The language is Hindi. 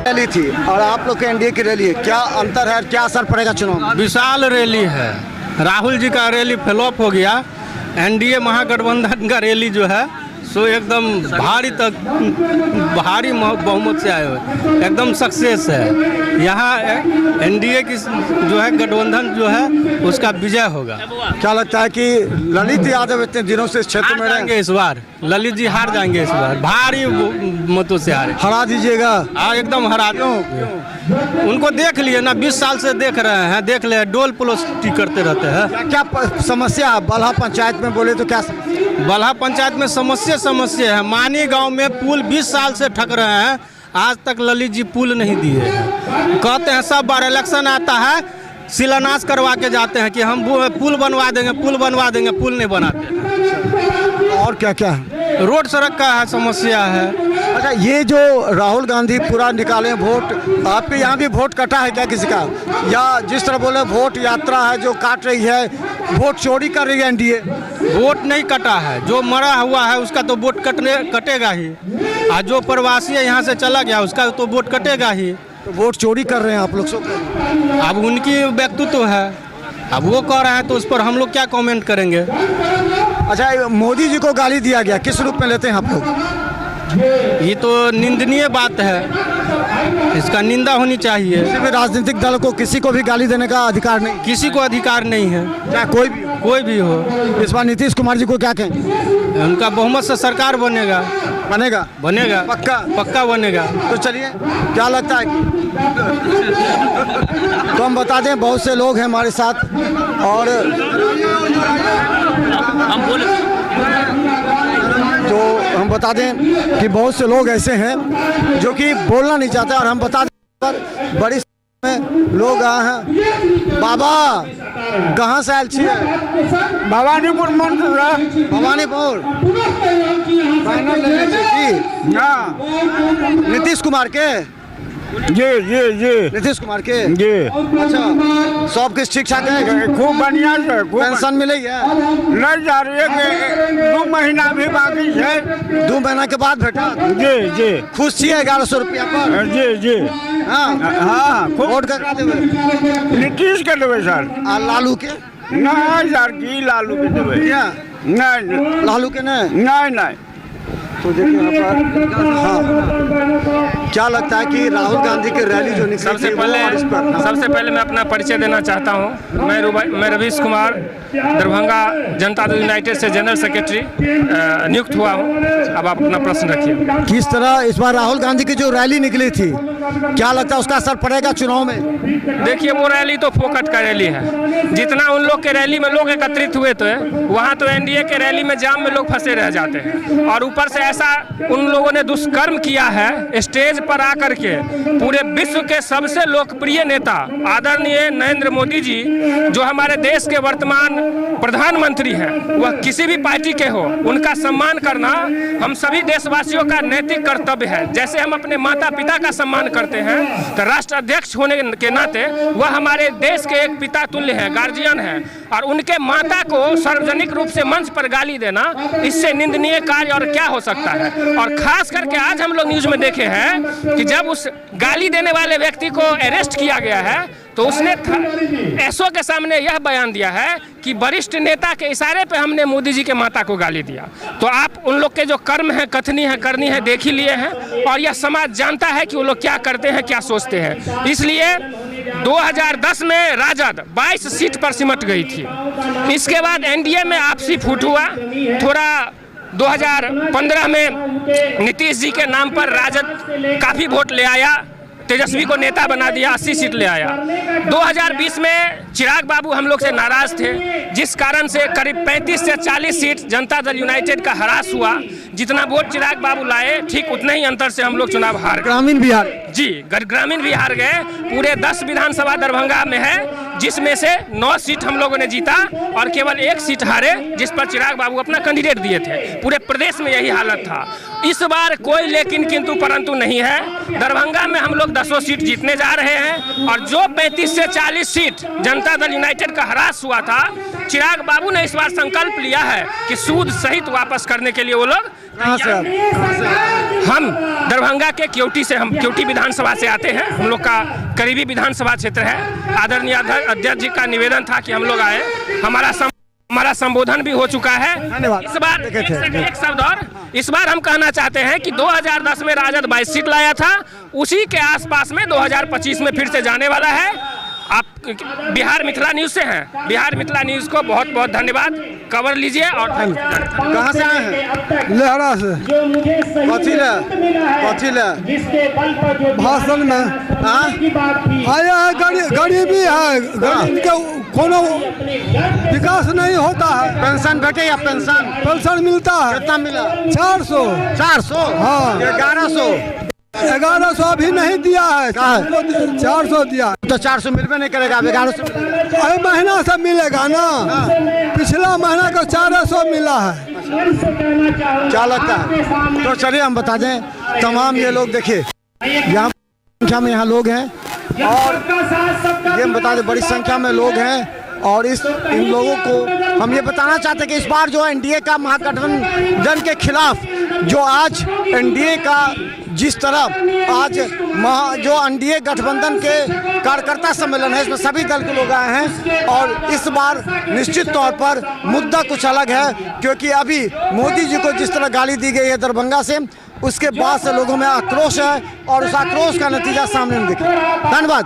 रैली थी और आप लोग के एनडीए की रैली है, क्या अंतर है, क्या असर पड़ेगा चुनाव में? विशाल रैली है। राहुल जी का रैली फ्लॉप हो गया, एनडीए महागठबंधन का रैली जो है सो एकदम भारी बहुमत से आए हुए, एकदम सक्सेस है। यहाँ एनडीए की जो है गठबंधन जो है उसका विजय होगा। क्या लगता है कि ललित यादव इतने दिनों से इस क्षेत्र में जाएंगे इस बार? ललित जी हार जाएंगे इस बार, भारी मतों से हारे। हरा दीजिएगा? हाँ एकदम हरा दो। उनको देख लिए ना, 20 साल से देख रहे हैं, देख ले डोल पलोस्टी करते रहते हैं। क्या समस्या बल्हा पंचायत में बोले तो क्या? बल्हा पंचायत में समस्या है। मानी गांव में पुल 20 साल से ठक रहे हैं, आज तक ललित जी पुल नहीं दिए हैं। कहते हैं सब बार इलेक्शन आता है शिलान्यास करवा के जाते हैं कि हम पुल बनवा देंगे, पुल नहीं बनाते। और क्या क्या रोड सड़क का है, समस्या है। अच्छा, ये जो राहुल गांधी पूरा निकाले वोट, आपके यहाँ भी वोट कटा है क्या किसी का? या जिस तरह बोले वोट यात्रा है जो काट रही है, वोट चोरी कर रही है एनडीए? वोट नहीं कटा है, जो मरा हुआ है उसका तो वोट कटेगा ही, और जो प्रवासी है यहाँ से चला गया उसका तो वोट कटेगा ही। तो वोट चोरी कर रहे हैं आप लोग सब? अब उनकी व्यक्तित्व है, अब वो कह रहे हैं तो उस पर हम लोग क्या कमेंट करेंगे। अच्छा, मोदी जी को गाली दिया गया, किस रूप में लेते हैं आप लोग? ये तो निंदनीय बात है, इसका निंदा होनी चाहिए। किसी भी राजनीतिक दल को किसी को भी गाली देने का अधिकार नहीं? किसी को अधिकार नहीं है, चाहे कोई भी हो। इस बार नीतीश कुमार जी को क्या कहें? उनका बहुमत से सरकार बनेगा। पक्का बनेगा। तो चलिए, क्या लगता है? तो हम बता दें बहुत से लोग हैं हमारे साथ, और हम बता दें कि बहुत से लोग ऐसे हैं जो कि बोलना नहीं चाहते, और हम बता दें बड़ी में लोग आए हैं। बाबा कहाँ से आयल छियै? भवानीपुर भवानीपुर फाइनल लेने छै की? हाँ नीतीश कुमार के? जी नीतीश कुमार के? जी। अच्छा, सब किस ठीक ठाक है? खूब बढ़िया से। पेंशन मिले है? नहीं जा रही है, 2 महीना भी बाकी है। 2 महीना के बाद भेटा? जी। खुश छियै 1100 रुपया पर? जी। हाँ। वोट ककरा देबै? नीतीश के देवे सर। आ लालू के? नहीं सर, की लालू के देवे? नहीं। लालू के नहीं। तो देखिए यहाँ पर, हाँ, क्या लगता है कि राहुल गांधी की रैली जो निकली सबसे पहले मैं अपना परिचय देना चाहता हूँ। मैं रवीश कुमार दरभंगा जनता दल यूनाइटेड से जनरल सेक्रेटरी नियुक्त हुआ हूँ। अब आप अपना प्रश्न रखिए। किस तरह इस बार राहुल गांधी की जो रैली निकली थी, क्या लगता है उसका असर पड़ेगा चुनाव में? देखिए, वो रैली तो फोकट का रैली है। जितना उन लोग के रैली में लोग एकत्रित हुए थे, वहाँ तो एनडीए के रैली में जाम में लोग फंसे रह जाते हैं, और ऊपर से ऐसा उन लोगों ने दुष्कर्म किया है, स्टेज पर आकर के पूरे विश्व के सबसे लोकप्रिय नेता आदरणीय नरेंद्र मोदी जी, जो हमारे देश के वर्तमान प्रधानमंत्री हैं, वह किसी भी पार्टी के हो, उनका सम्मान करना हम सभी देशवासियों का नैतिक कर्तव्य है। जैसे हम अपने माता पिता का सम्मान करते हैं, तो राष्ट्र अध्यक्ष होने के नाते वह हमारे देश के एक पिता तुल्य है, गार्जियन है, और उनके माता को सार्वजनिक रूप से मंच पर गाली देना, इससे निंदनीय कार्य और क्या हो सकता है। और खास करके आज हम लोग न्यूज में देखे हैं कि जब उस गाली देने वाले व्यक्ति को अरेस्ट किया गया है, तो उसने एसओ के सामने यह बयान दिया है कि वरिष्ठ नेता के इशारे पे हमने मोदी जी के माता को गाली दिया। तो आप उन लोग के जो कर्म है, कथनी है, करनी है, देख ही लिए हैं, और यह समाज जानता है कि वो लोग क्या करते हैं, क्या सोचते हैं। इसलिए 2010 में राजद 22 सीट पर सिमट गई थी। इसके बाद एनडीए में आपसी फूट हुआ। थोड़ा 2015 में नीतीश जी के नाम पर राजद काफ़ी वोट ले आया, तेजस्वी को नेता बना दिया, 80 सीट ले आया। 2020 में चिराग बाबू हम लोग से नाराज थे, जिस कारण से करीब 35 से 40 सीट जनता दल यूनाइटेड का हरास हुआ। जितना वोट चिराग बाबू लाए, ठीक उतने ही अंतर से हम लोग चुनाव हार गए। ग्रामीण बिहार? जी, ग्रामीण बिहार गए। पूरे 10 विधानसभा दरभंगा में है, जिसमें से 9 सीट हम लोगों ने जीता और केवल 1 सीट हारे, जिस पर चिराग बाबू अपना कैंडिडेट दिए थे। पूरे प्रदेश में यही हालत था। इस बार कोई लेकिन किंतु परंतु नहीं है। दरभंगा में हम लोग 10 सीट जीतने जा रहे हैं और जो 35 से 40 सीट जनता दल यूनाइटेड का ह्रास हुआ था, चिराग बाबू ने इस बार संकल्प लिया है कि सूद सहित वापस करने के लिए वो लोग। कहाँ से आप? हम दरभंगा के केवटी से, हम केवटी विधानसभा से आते हैं। हम लोग का करीबी विधानसभा क्षेत्र है। आदरणीय अध्यक्ष जी का निवेदन था कि हम लोग आए। हमारा संबोधन भी हो चुका है। धन्यवाद। इस बार एक शब्द और, इस बार हम कहना चाहते हैं कि 2010 में राजद 22 सीट लाया था, उसी के आसपास में 2025 में फिर से जाने वाला है। आप बिहार मिथिला न्यूज से हैं, बिहार मिथिला न्यूज को बहुत बहुत धन्यवाद। कवर लीजिए। और कहाँ से आए हैं? लहरा से कथी ले भाषण में हाँ? आया है। गरीबी है, गरीब के कोनो विकास नहीं होता है। पेंशन भेटे या पेंशन मिलता है कितना मिला? 400। 400? हाँ। 1100? 1100 अभी नहीं दिया है, 400 दिया। तो 400 मिलबे नहीं करेगा, अब 1100 मिलेगा। अरे महीना से मिलेगा ना, पिछला महीना को 400 मिला है। क्या लगता है? तो चलिए हम बता दें, तमाम ये लोग देखिए यहाँ संख्या में यहाँ लोग हैं और ये हम बता दें बड़ी संख्या में लोग हैं। और इन लोगों को हम ये बताना चाहते हैं कि इस बार जो एनडीए का महागठबंधन के खिलाफ जो आज एनडीए का जिस तरह आज जो एनडीए गठबंधन के कार्यकर्ता सम्मेलन है, इसमें सभी दल के लोग आए हैं और इस बार निश्चित तौर पर मुद्दा कुछ अलग है, क्योंकि अभी मोदी जी को जिस तरह गाली दी गई है दरभंगा से, उसके बाद से लोगों में आक्रोश है और उस आक्रोश का नतीजा सामने दिखे। धन्यवाद।